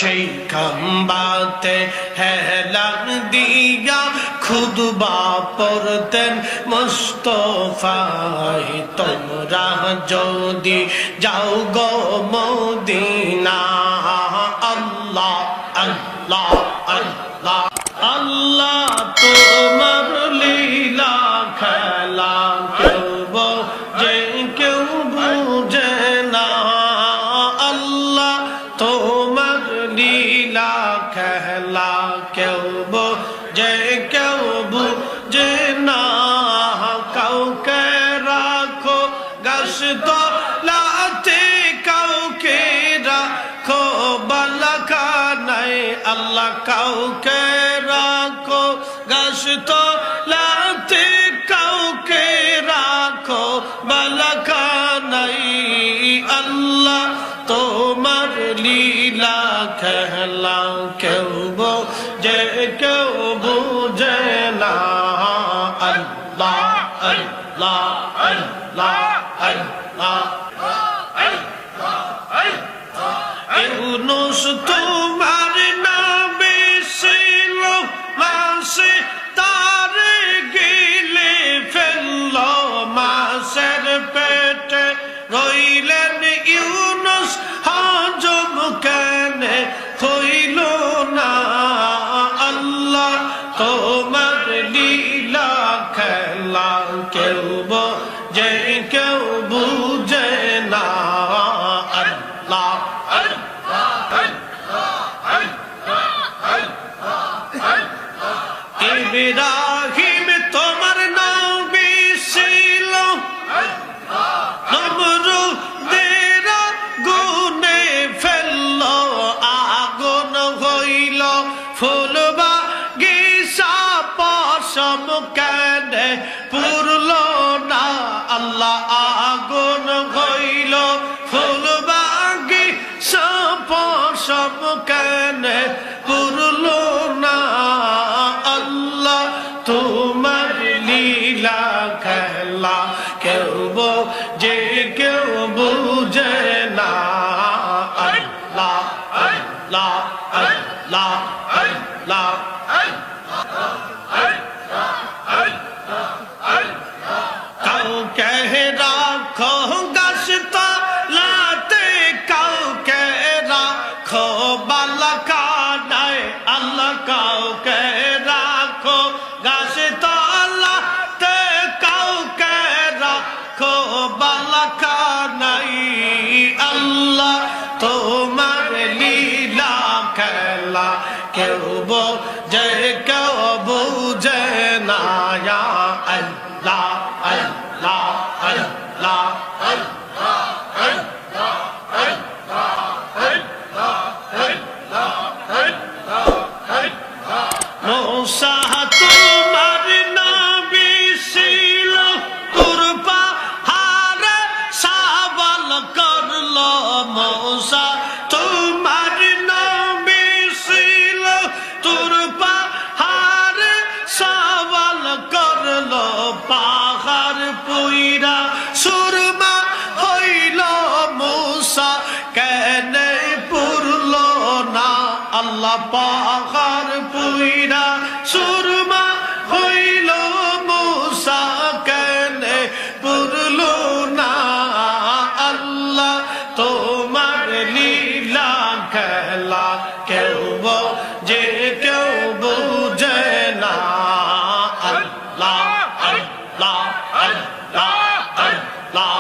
সেই খাম্বাতে হেলান দিয়া খুতবা পড়তেন মুস্তাফায় তোমরা যদি যাও গো মদিনা আল্লাহ আল্লাহ আল্লাহ আল্লাহ তোমার লীলা খেলা কেউ বোঝে কেউ বুঝে না আল্লাহ তোমার লীলা খেলা কেউ বোঝে কেউ বুঝে না কাউকে রাখো গাছ তলাতে কাউকে রাখো বালাখানায় আল্লাহ কাউকে রাখো গাছ তলাতে কাউকে রাখো বালাখানায় আল্লাহ তোমার লীলা খেলা কেউ বোঝে কেউ বুঝে না আল্লাহ আল্লাহ আল্লাহ আল্লাহ ইউনুস তোমার নামে ছিল মাসে তারে গিলে ফেলল মাসের পেটে রইলেন ইউনুস হজম কেনে হইল না আল্লাহ তোমার লীলা খেলা কেউ বোঝে কেউ বুঝে না আল্লাহ ইব্রাহিম তোমার নবী ছিল নমরুদের গুনে ফেলল আগুন হইল ফুল বাগিচা পশম কেনে পুরল না আল্লাহ আগুন হইল ফুল বাগিচা পশম কেনে পুরল না আল্লাহ তোমার লীলা খেলা কেউ বোঝে কেউ বুঝে না আল্লাহ আল্লাহ আল্লাহ আল্লাহ কাউকে রাখো গাছ তলাতে কাউকে রাখো বালাখানায় আল্লাহ কাউকে রাখো গাছ তলাতে কাউকে রাখো বালাখানায় আল্লাহ তোমার লীলা খেলা কেউ বোঝে কেউ বুঝে না আল্লাহ আল্লাহ আল্লাহ মূসা তোমার নবী ছিল তুর পাহাড়ে সাবাল করল মূসা তোমার নবী ছিল তুর পাহাড়ে সাবাল করল পাহাড় পুইরা সুরমা হইল মূসা কেনে পুরল না আল্লাহ পাহাড় পুইরা সুরমা হইল মূসা কেনে পুরল না আল্লাহ তোমার লীলা খেলা কেউ বোঝে কেউ বুঝে না আল্লাহ আল্লাহ আল্লাহ আল্লাহ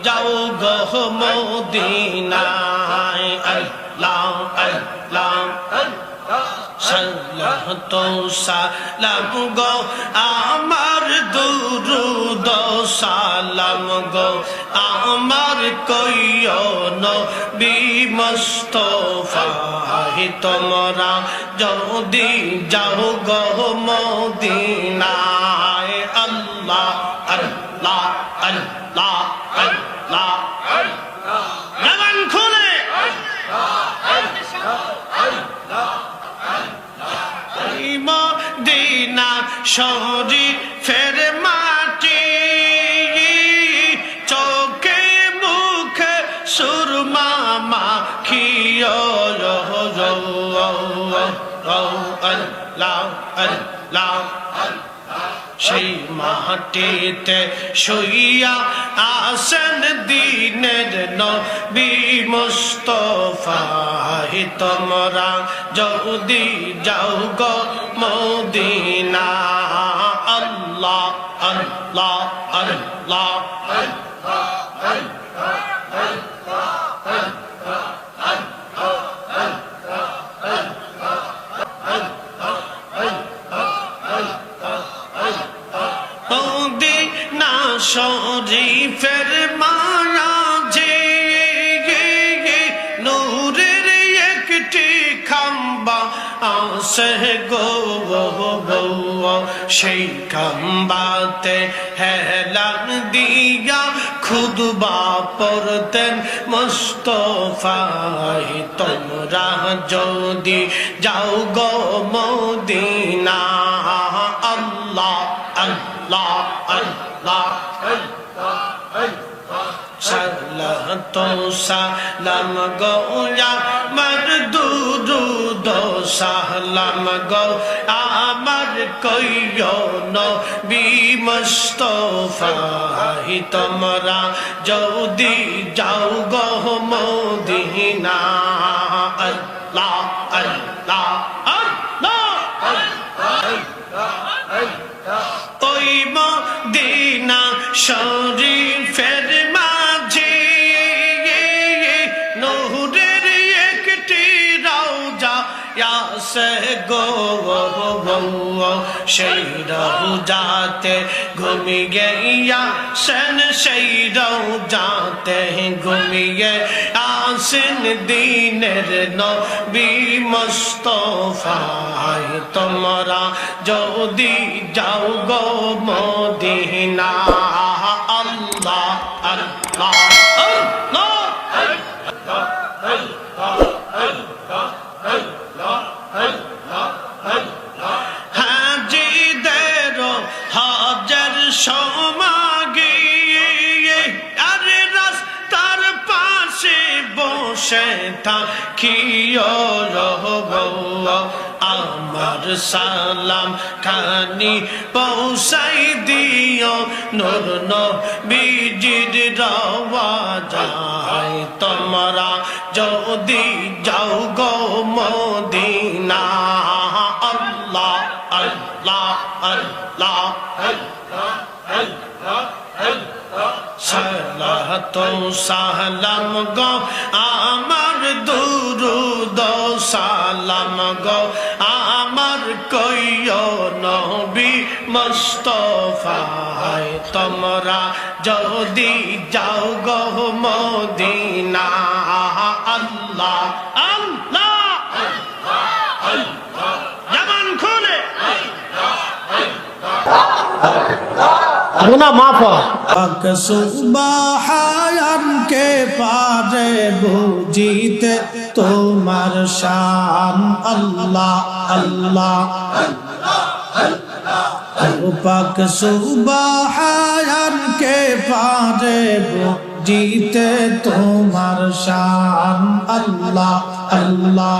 যাও গো মদিনায় আল্লাহ আল্লাহ সাল্লাল্লাহু তো সালাম গো আমার দুরুদ সালাম গো আমার কইও নবী মুস্তাফা তোমরা যদি যাও গো মদিনায় আল্লাহ আল্লাহ আল্লাহ আল্লাহ জবান খুলে মদিনা শরীফের মাটি চোখে মুখে সুরমা মাখিও আল্লাহ আল্লাহ সেই মাটিতে শুইয়া আসেন দিনের নবী মুস্তাফা তোমরা যদি যাও গো মদিনা আল্লাহ আল্লাহ আল্লাহ মদিনা শরীফের মাঝে নূরের একটি খাম্বা আছে গো সেই খাম্বাতে হেলান দিয়া খুতবা পড়তেন মুস্তাফা তোমরা যদি যাও গো মদিনা আল্লাহ আল্লাহ আল্লাহ সালাত সালাম গো আমার দুরুদ সালাম গো আমার কইও নবী মুস্তাফা তোমরা যদি যাও গো মদিনা আল্লাহ আল্লাহ ওই মদিনা শরীফের মাঝে নূরের একটি রওজা আছে গো সেই রওজাতে ঘুমিয়ে আসেন সেই রওজাতে ঘুমিয়ে আসেন দিনের নবী মুস্তাফা তোমরা যদি যাও গো মদিনা আল্লাহ আল্লাহ হাজিদের হাজার সমাগী আরে রাস্তার পাশে বসে থাকিও আমার সালাম খানি পৌঁছাই দিও নূর নবীজির রওজায় তোমরা যদি যাও গো মদিনা আল্লাহ আল্লাহ আল্লাহ সালাত সালাম গো আমার দুরুদ সালাম গো আমার কইও নবী মুস্তাফা তোমরা যদি যাও গো মদিনা আল্লাহ আল্লাহ জবান খুলে गुना माफ हक सुबहान के पारे बुझीते तुम्हार शान अल्लाह अल्लाह पाक सुबहान के पारे बुझीते तुम्हार शान अल्लाह अल्लाह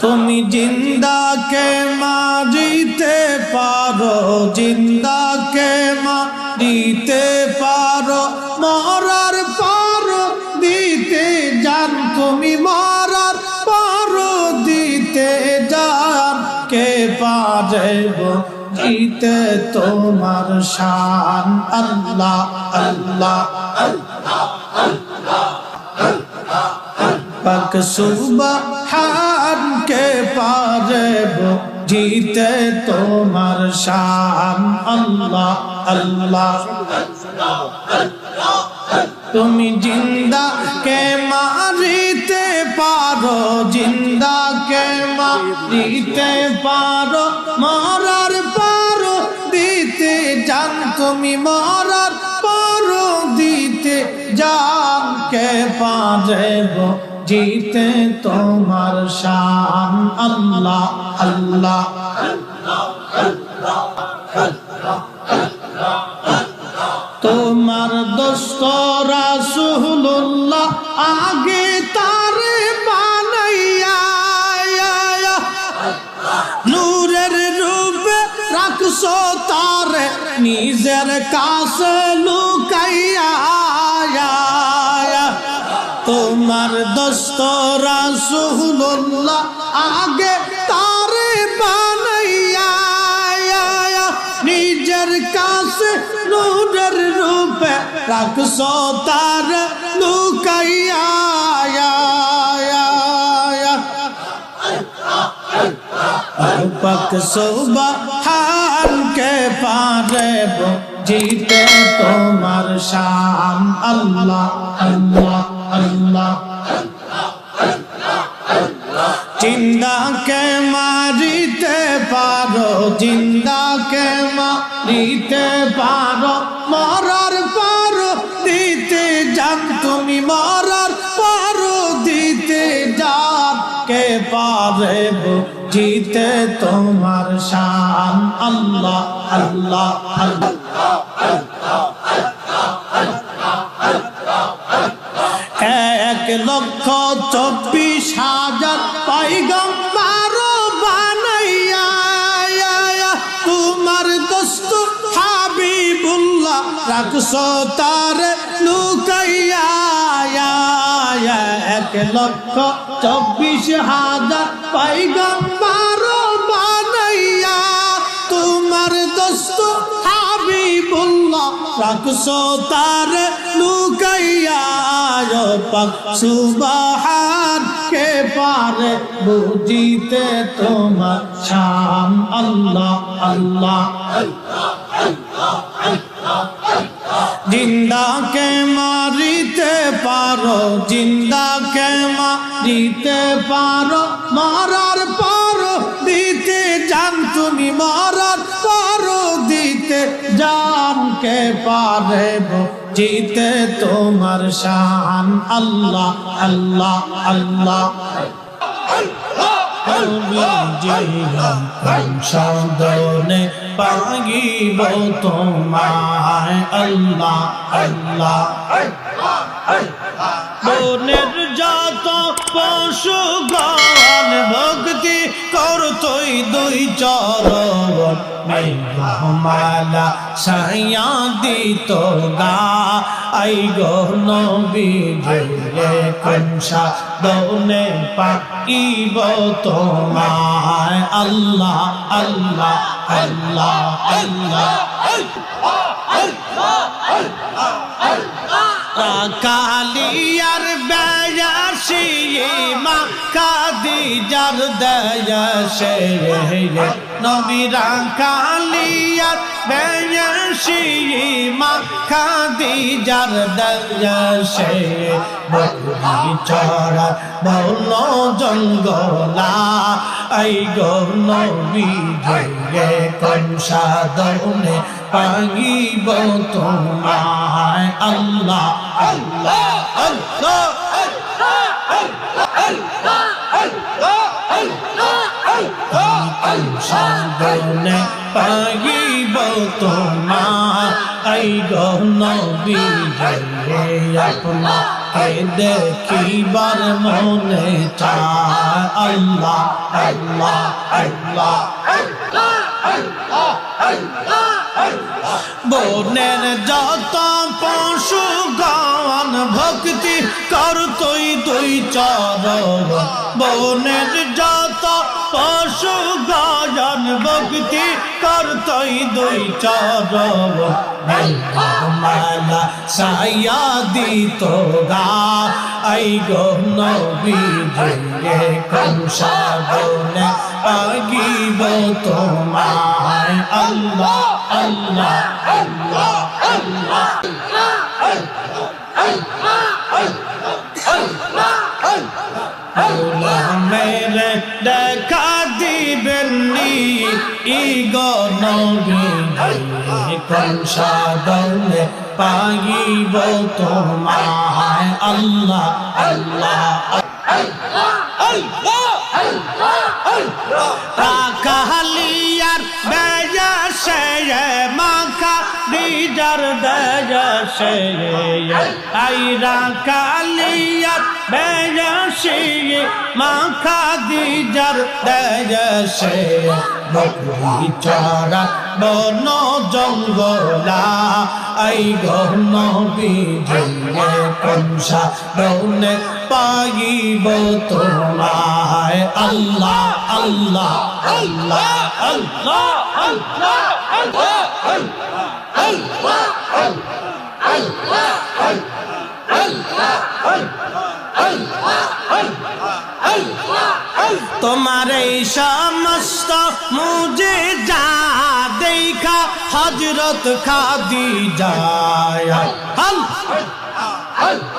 তুমি জিন্দাকে মারিতে পারো জিন্দাকে মারিতে পারো মরার পর দিতে জান তুমি মরার পর দিতে জান কে পারে দিতে তোমার শান আল্লাহ আল্লাহ আল্লাহ আল্লাহ পাক সুবহান হানকে পারে বুঝিতে তোমার শান আল্লাহ আল্লাহ তুমি জিন্দা কে মারিতে পারো জিন্দা কে মারিতে পারো মরার পারো দিতে জান তুমি মরার পারো দিতে জান কে পারে জিতে তোমার শান আল্লাহ আল্লাহ তোমার দোস্ত রাসূলুল্লাহ আগে তারে বানাইয়া নূরের রূপে রাখছো তারে নিজের কাছে লুকাইয়া তোমার দোস্ত রাসূলুল্লাহ আগে তারে বানাইয়া নিজের কাছে নূরের রূপে রাখছো তার লুকাইয়া পাক সুবহানকে পারে বুঝিতে তোমার শান আল্লাহ আল্লাহ আল্লাহ জিন্দাকে মারিতে পারো জিন্দাকে মারিতে পারো মরার পারো দিতে জান তুমি মরার পারো দিতে জান কে পারে বুঝিতে তোমার শান আল্লাহ আল্লাহ আল্লাহ এক লক্ষ 24,000 পয়গম্বর বানাইয়া তোমার দোস্ত হাবিবুল্লাহ রাখছো তার লুকাইয়া 1,24,000 পয়গম্বর বানাইয়া তোমার দোস্ত হাবিবুল্লাহ রাখছো তার লুকাইয়া পাক সুবহান কে পারে বুঝিতে তোমার শান আল্লাহ আল্লাহ জিন্দাকে মারিতে পারো জিন্দাকে মারিতে পারো মরার পারো দিতে জান তুমি মরার পারো দিতে জান কে পারে বুঝিতে তোমার শান আল্লাহ আল্লাহ আল্লাহ সংশোধনে পাগিব তোমায় আল্লাহ আল্লাহ বনের যত পশুগণ ভক্তি করতই দুই চরণ মেঘমালা সাইয়া দিত গা আই গো নবী জুড়ে কংসা দৌনে পাইব তোমায় আল্লাহ আল্লাহ আল্লাহ আল্লাহ কালিয়ার বেয়াসি মা খাদিজার দয়াসে নবীরা কালিয়ার বেয়াসি মা খাদিজার দয়াসে বকরি চড়া বল জঙ্গলা আই গো নবী জয়ে কংসা দৌনে পাইব তোমায় আল্লাহ আল্লাহ আল্লাহ কংসা দৌনে পাইব তোমায় আই গো নবী জয়ে আপনা দেখিবার মনে চায় আল্লাহ আল্লাহ আল্লাহ বনের যত পশুগণ ভক্তি করতই দুই চরণ বনের যত পশু গায়ন ভক্তি করতই দুই চরণ মালা সায়া দিত গা আই গো নবীজিরে কোন সাধনে পাগিব তোমায় আল্লাহ আল্লাহ আল্লাহ আল্লাহ মেরে দেখা দিবেননি ইগো নবীজিরে কোন সাধনে পাগিব তোমায় আল্লাহ আল্লাহ কাহালিয়ার বেজে মাখা দিদার দেজে আইরা কালিয়ার বেজে মাখা দিদার দেজে বকরি চরা বন জঙ্গলা আই গহন বিজয়ে কংসা দৌনে পাইব তোমায় আল্লাহ আল্লাহ আল্লাহ আল্লাহ আল্লাহ আল্লাহ আল্লাহ তোমার এই সমস্ত মুঝে যা দেখা হযরত খাদিজা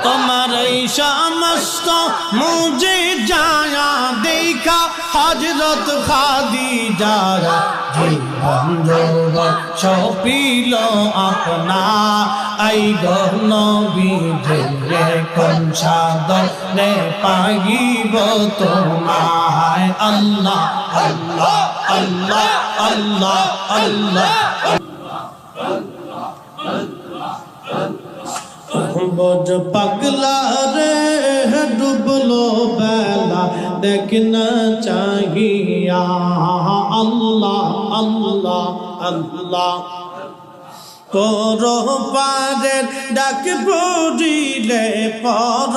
তোমার এই সমস্ত মুঝে যায়া দেখা হযরত খাদিজা জীবন জগৎ সপিল আপনা আই গো নবীজিরে কোন সাধনে পাইব তোমায় আল্লাহ আল্লাহ আল্লাহ আল্লাহ আল্লাহ বোঝ পাগলা রে ডুবলো বেলা দেখনা চাহিয়া আল্লাহ আল্লাহ আল্লাহ পর পারের ডাক পড়িলে পর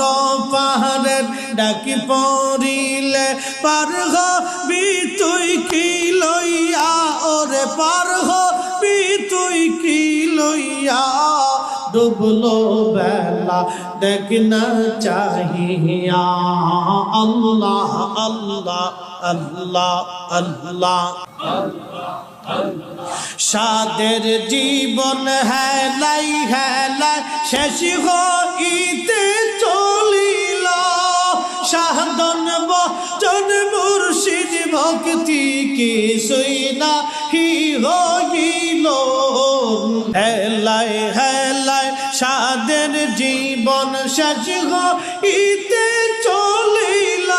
পাহাড়ের ডাক পড়িলে পার হবি তুই কি লইয়া ওরে পার হবি তুই কি লইয়া ডুবলো বেলা দেখনা চাহিয়া আল্লাহ আল্লাহ আল্লাহ আল্লাহ সাদের জীবন হেলাই হেলাই শেষ হইতে চলিল সাধন বচন মুর্শিদ ভক্তি কি সইনা হি হইল হেলাই হেলাই সাদের জীবন শেষ হইতে চলিল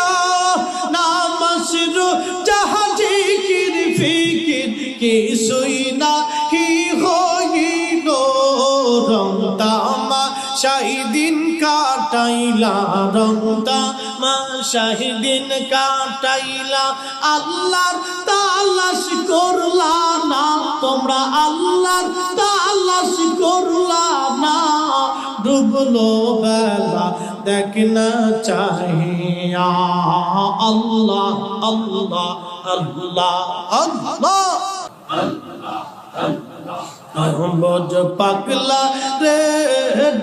নামাজ রোজা জিকির ফিকির কিছুই না কি হইল রং তামাশায় দিন কাটাইলা রং তামাশায় দিন কাটাইলা আল্লাহর তালাশ করলা না তোমরা আল্লাহর তালাশ করলা না ডুবলো বেলা দেখনা চাহিয়া আল্লাহ আল্লাহ আল্লাহ আল্লাহ বোঝ পাগলা রে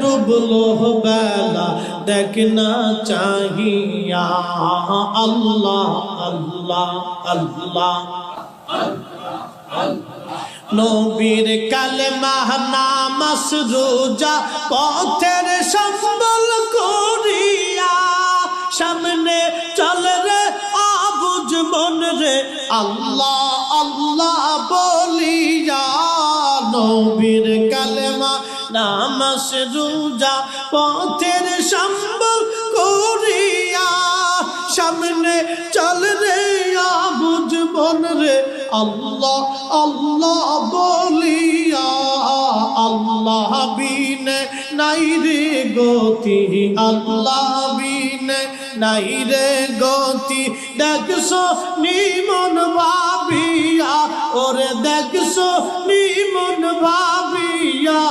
ডুবলো বেলা দেখনা চাহিয়া আল্লাহ আল্লাহ আল্লাহ নবীর কালেমা নামাজ রোজা পথের সম্বল করিয়া সামনে চল রে আবুজ মন রে আল্লাহ আল্লাহ বলিয়া নবীর কালেমা নামাজ রোজা পথের সম্বল করিয়া সামনে চল রে আবুজ মন রে আল্লাহ আল্লাহ বলিয়া আল্লাহ বিনে নাই রে গতি আল্লাহ বিনে নাই রে গতি দেখছো নিমন ভাবিয়া ওরে দেখছো নিমন ভাবিয়া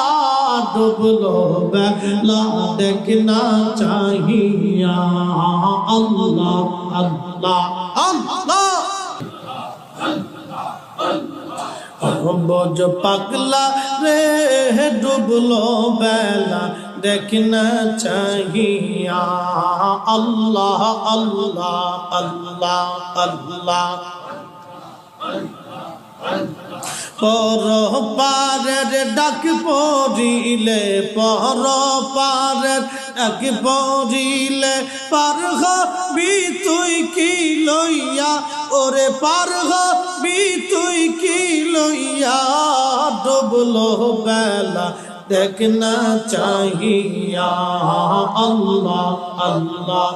ডুবলো বেলা দেখনা চাহিয়া আল্লাহ আল্লাহ আল্লাহ বোঝ পাগলা রে ডুবলো বেলা দেখনা চাহিয়া আল্লাহ আল্লাহ আল্লাহ আল্লাহ পর পারের ডাক পড়িলে পর পারের ডাক পড়িলে পার হবি তুই কি লইয়া ওরে পার হবি তুই কি লইয়া ডুবলো বেলা দেখনা চাহিয়া আল্লাহ আল্লাহ